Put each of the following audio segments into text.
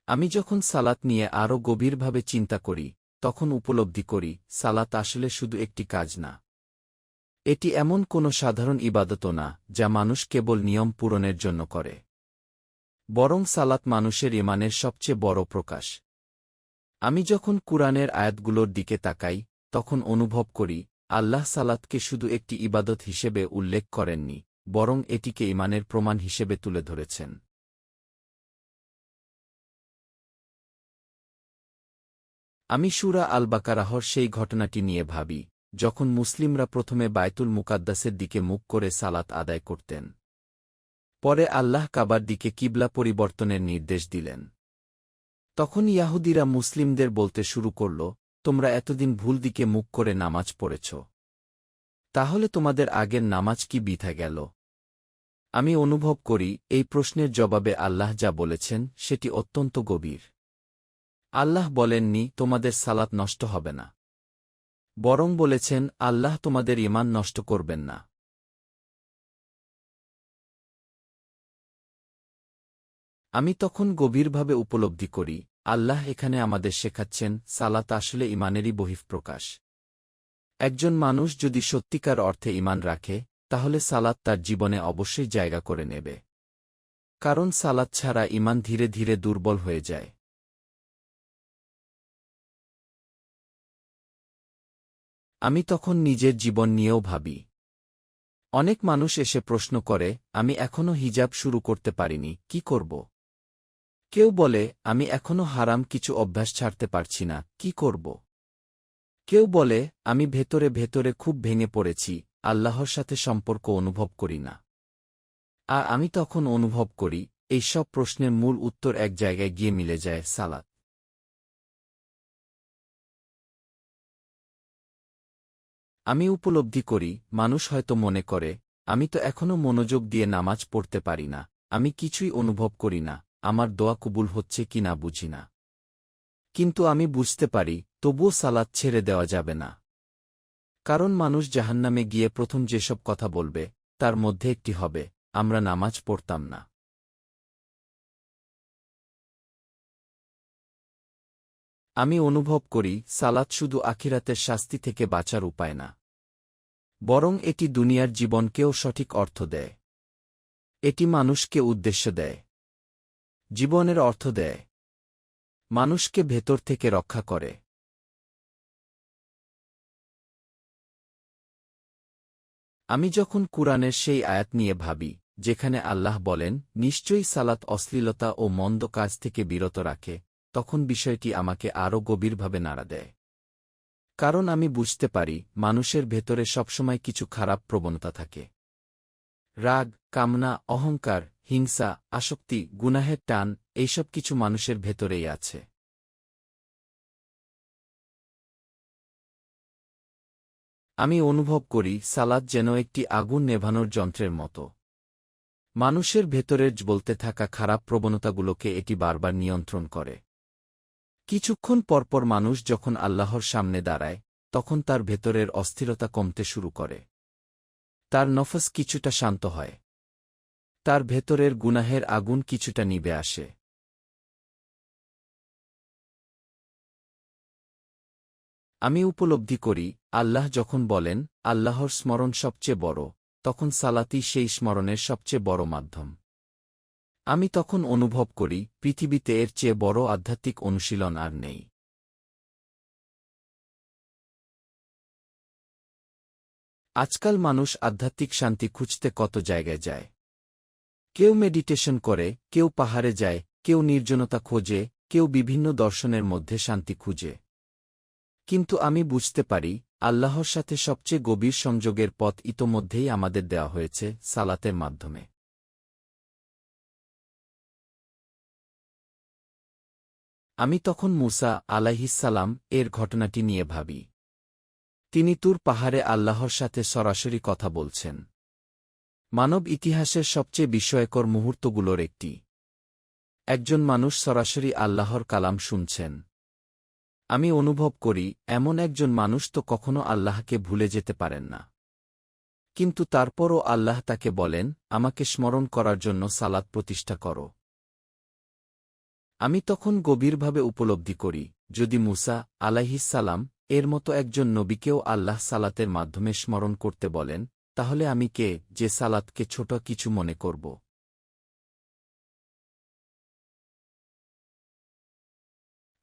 আমি যখন সালাত নিয়ে আরও গভীরভাবে চিন্তা করি, তখন উপলব্ধি করি সালাত আসলে শুধু একটি কাজ না। এটি এমন কোনো সাধারণ ইবাদতও না যা মানুষ কেবল নিয়ম পূরণের জন্য করে। বরং সালাত মানুষের ঈমানের সবচেয়ে বড় প্রকাশ। আমি যখন কুরআনের আয়াতগুলোর দিকে তাকাই, তখন অনুভব করি আল্লাহ সালাতকে শুধু একটি ইবাদত হিসেবে উল্লেখ করেননি, বরং এটিকে ঈমানের প্রমাণ হিসেবে তুলে ধরেছেন। আমি সূরা আল বাকারাহর সেই ঘটনাটি নিয়ে ভাবি, যখন মুসলিমরা প্রথমে বায়তুল মুকাদ্দাসের দিকে মুখ করে সালাত আদায় করতেন। পরে আল্লাহ কাবার দিকে কিবলা পরিবর্তনের নির্দেশ দিলেন। তখন ইয়াহুদীরা মুসলিমদের বলতে শুরু করল, তোমরা এতদিন ভুল দিকে মুখ করে নামাজ পড়েছ। তাহলে তোমাদের আগের নামাজ কি বৃথা গেল? আমি অনুভব করি এই প্রশ্নের জবাবে আল্লাহ যা বলেছেন সেটি অত্যন্ত গভীর। আল্লাহ বলেননি তোমাদের সালাত নষ্ট হবে না, বরং বলেছেন আল্লাহ তোমাদের ঈমান নষ্ট করবেন না। আমি তখন গভীরভাবে উপলব্ধি করি আল্লাহ এখানে আমাদের শেখাচ্ছেন সালাত আসলে ঈমানেরই বহিঃপ্রকাশ। একজন মানুষ যদি সত্যিকার অর্থে ঈমান রাখে, তাহলে সালাত তার জীবনে অবশ্যই জায়গা করে নেবে। কারণ সালাত ছাড়া ঈমান ধীরে ধীরে দুর্বল হয়ে যায়। আমি তখন নিজের জীবন নিয়েও ভাবি। অনেক মানুষ এসে প্রশ্ন করে, আমি এখনও হিজাব শুরু করতে পারিনি, কি করব? কেউ বলে, আমি এখনও হারাম কিছু অভ্যাস ছাড়তে পারছি না, কি করব? কেউ বলে, আমি ভেতরে ভেতরে খুব ভেঙে পড়েছি, আল্লাহর সাথে সম্পর্ক অনুভব করি না। আর আমি তখন অনুভব করি এই সব প্রশ্নের মূল উত্তর এক জায়গায় গিয়ে মিলে যায়, সালাত। আমি উপলব্ধি করি মানুষ হয়তো মনে করে, আমি তো এখনও মনোযোগ দিয়ে নামাজ পড়তে পারি না, আমি কিছুই অনুভব করি না, আমার দোয়া কবুল হচ্ছে কি না বুঝি না। কিন্তু আমি বুঝতে পারি তবুও সালাত ছেড়ে দেওয়া যাবে না। কারণ মানুষ জাহান্নামে গিয়ে প্রথম যেসব কথা বলবে, তার মধ্যে একটি হবে, আমরা নামাজ পড়তাম না। আমি অনুভব করি সালাত শুধু আখিরাতের শাস্তি থেকে বাঁচার উপায় না, বরং এটি দুনিয়ার জীবনকেও সঠিক অর্থ দেয়। এটি মানুষকে উদ্দেশ্য দেয়, জীবনের অর্থ দেয়, মানুষকে ভেতর থেকে রক্ষা করে। আমি যখন কুরআনের সেই আয়াত নিয়ে ভাবি যেখানে আল্লাহ বলেন নিশ্চয়ই সালাত অশ্লীলতা ও মন্দ কাজ থেকে বিরত রাখে, তখন বিষয়টি আমাকে আরও গভীরভাবে নাড়া দেয়। কারণ আমি বুঝতে পারি মানুষের ভেতরে সবসময় কিছু খারাপ প্রবণতা থাকে। রাগ, কামনা, অহংকার, হিংসা, আসক্তি, গুনাহের টান, এইসব কিছু মানুষের ভেতরেই আছে। আমি অনুভব করি সালাত যেন একটি আগুন নেভানোর যন্ত্রের মতো। মানুষের ভেতরের জ্বলতে থাকা খারাপ প্রবণতাগুলোকে এটি বারবার নিয়ন্ত্রণ করে। কিছুক্ষণ পরপর মানুষ যখন আল্লাহর সামনে দাঁড়ায়, তখন তার ভেতরের অস্থিরতা কমতে শুরু করে। তার নফস কিছুটা শান্ত হয়, তার ভেতরের গুনাহের আগুন কিছুটা নিভে আসে। আমি উপলব্ধি করি আল্লাহ যখন বলেন আল্লাহর স্মরণ সবচেয়ে বড়, তখন সালাতই সেই স্মরণের সবচেয়ে বড় মাধ্যম। আমি তখন অনুভব করি পৃথিবীতে এর চেয়ে বড় আধ্যাত্মিক অনুশীলন আর নেই। আজকাল মানুষ আধ্যাত্মিক শান্তি খুঁজতে কত জায়গায় যায়। কেউ মেডিটেশন করে, কেউ পাহাড়ে যায়, কেউ নির্জনতা খোঁজে, কেউ বিভিন্ন দর্শনের মধ্যে শান্তি খুঁজে। কিন্তু আমি বুঝতে পারি আল্লাহর সাথে সবচেয়ে গভীর সংযোগের পথ ইতোমধ্যেই আমাদের দেওয়া হয়েছে, সালাতের মাধ্যমে। আমি তখন মুসা আলাইহিসসালাম এর ঘটনাটি নিয়ে ভাবি। তিনি তুর পাহাড়ে আল্লাহর সাথে সরাসরি কথা বলছেন। মানব ইতিহাসের সবচেয়ে বিস্ময়কর মুহূর্তগুলোর একটি। একজন মানুষ সরাসরি আল্লাহর কালাম শুনছেন। আমি অনুভব করি এমন একজন মানুষ তো কখনো আল্লাহকে ভুলে যেতে পারেন না। কিন্তু তারপরও আল্লাহ তাকে বলেন, আমাকে স্মরণ করার জন্য সালাত প্রতিষ্ঠা করো। আমি তখন গভীরভাবে উপলব্ধি করি, যদি মুসা আলাইহিসসালাম এর মতো একজন নবীকেও আল্লাহ সালাতের মাধ্যমে স্মরণ করতে বলেন, তাহলে আমি কে যে সালাতকে ছোট কিছু মনে করব।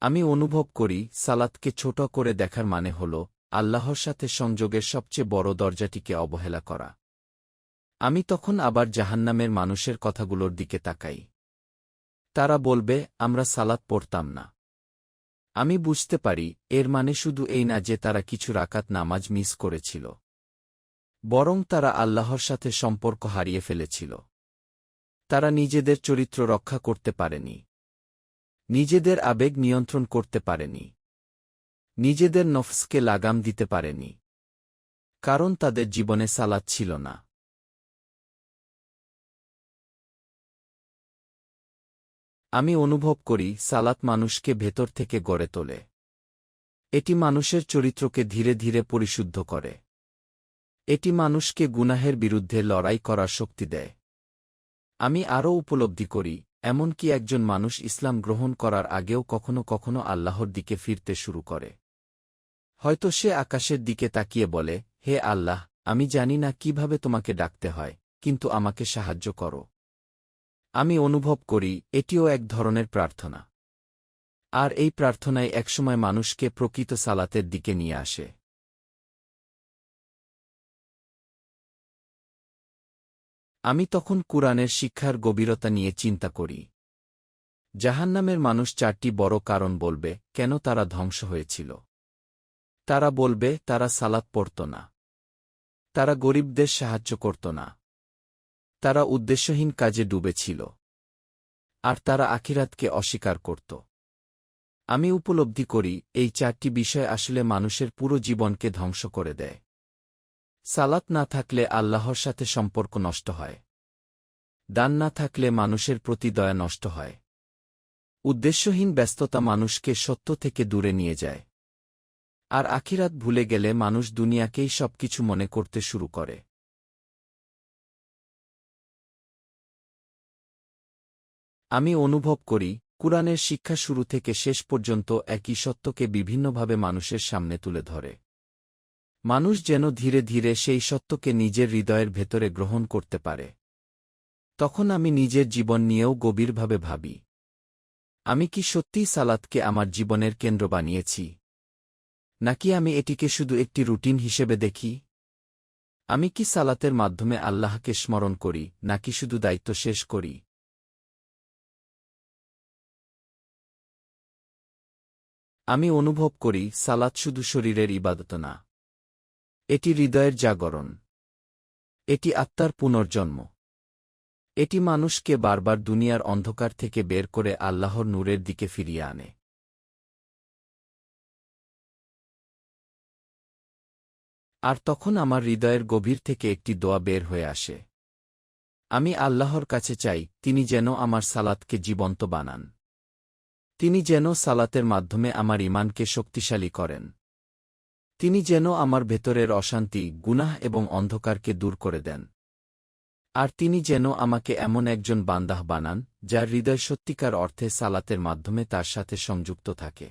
আমি অনুভব করি সালাতকে ছোট করে দেখার মানে হল আল্লাহর সাথে সংযোগের সবচেয়ে বড় দরজাটিকে অবহেলা করা। আমি তখন আবার জাহান্নামের মানুষের কথাগুলোর দিকে তাকাই। তারা বলবে, আমরা সালাত পড়তাম না। আমি বুঝতে পারি এর মানে শুধু এই না যে তারা কিছু রাকাত নামাজ মিস করেছিল, বরং তারা আল্লাহর সাথে সম্পর্ক হারিয়ে ফেলেছিল। তারা নিজেদের চরিত্র রক্ষা করতে পারেনি, নিজেদের আবেগ নিয়ন্ত্রণ করতে পারেনি, নিজেদের নফসকে লাগাম দিতে পারেনি, কারণ তাদের জীবনে সালাত ছিল না। আমি অনুভব করি সালাত মানুষকে ভেতর থেকে গড়ে তোলে। এটি মানুষের চরিত্রকে ধীরে ধীরে পরিশুদ্ধ করে। এটি মানুষকে গুনাহের বিরুদ্ধে লড়াই করার শক্তি দেয়। আমি আরও উপলব্ধি করি, এমনকি একজন মানুষ ইসলাম গ্রহণ করার আগেও কখনো কখনো আল্লাহর দিকে ফিরতে শুরু করে। হয়তো সে আকাশের দিকে তাকিয়ে বলে, হে আল্লাহ, আমি জানি না কিভাবে তোমাকে ডাকতে হয়, কিন্তু আমাকে সাহায্য করো। আমি অনুভব করি এটিও এক ধরনের প্রার্থনা। আর এই প্রার্থনায় একসময় মানুষকে প্রকৃত সালাতের দিকে নিয়ে আসে। আমি তখন কুরআনের শিক্ষার গভীরতা নিয়ে চিন্তা করি। জাহান্নামের মানুষ 4টি বড় কারণ বলবে কেন তারা ধ্বংস হয়েছিল। তারা বলবে তারা সালাত পড়ত না, তারা গরিবদের সাহায্য করত না, তারা উদ্দেশ্যহীন কাজে ডুবেছিল, আর তারা আখিরাতকে অস্বীকার করত। আমি উপলব্ধি করি এই 4টি বিষয় আসলে মানুষের পুরো জীবনকে ধ্বংস করে দেয়। সালাত না থাকলে আল্লাহর সাথে সম্পর্ক নষ্ট হয়। দান না থাকলে মানুষের প্রতি দয়া নষ্ট হয়। উদ্দেশ্যহীন ব্যস্ততা মানুষকে সত্য থেকে দূরে নিয়ে যায়। আর আখিরাত ভুলে গেলে মানুষ দুনিয়াকেই সবকিছু মনে করতে শুরু করে। আমি অনুভব করি কুরআনের শিক্ষা শুরু থেকে শেষ পর্যন্ত একই সত্যকে বিভিন্নভাবে মানুষের সামনে তুলে ধরে। মানুষ যেন ধীরে ধীরে সেই সত্যকে নিজের হৃদয়ের ভেতরে গ্রহণ করতে পারে। তখন আমি নিজের জীবন নিয়েও গভীরভাবে ভাবি, আমি কি সত্যিই সালাতকে আমার জীবনের কেন্দ্র বানিয়েছি, নাকি আমি এটিকে শুধু একটি রুটিন হিসেবে দেখি? আমি কি সালাতের মাধ্যমে আল্লাহকে স্মরণ করি, নাকি শুধু দায়িত্ব শেষ করি? আমি অনুভব করি সালাত শুধু শরীরের ইবাদত না, এটি হৃদয়ের জাগরণ, এটি আত্মার পুনর্জন্ম। এটি মানুষকে বারবার দুনিয়ার অন্ধকার থেকে বের করে আল্লাহর নূরের দিকে ফিরিয়ে আনে। আর তখন আমার হৃদয়ের গভীর থেকে একটি দোয়া বের হয়ে আসে। আমি আল্লাহর কাছে চাই তিনি যেন আমার সালাতকে জীবন্ত বানান। তিনি যেন সালাতের মাধ্যমে আমার ঈমানকে শক্তিশালী করেন। তিনি যেন আমার ভেতরের অশান্তি, গুনাহ এবং অন্ধকারকে দূর করে দেন। আর তিনি যেন আমাকে এমন একজন বান্দাহ বানান যার হৃদয় সত্যিকার অর্থে সালাতের মাধ্যমে তার সাথে সংযুক্ত থাকে।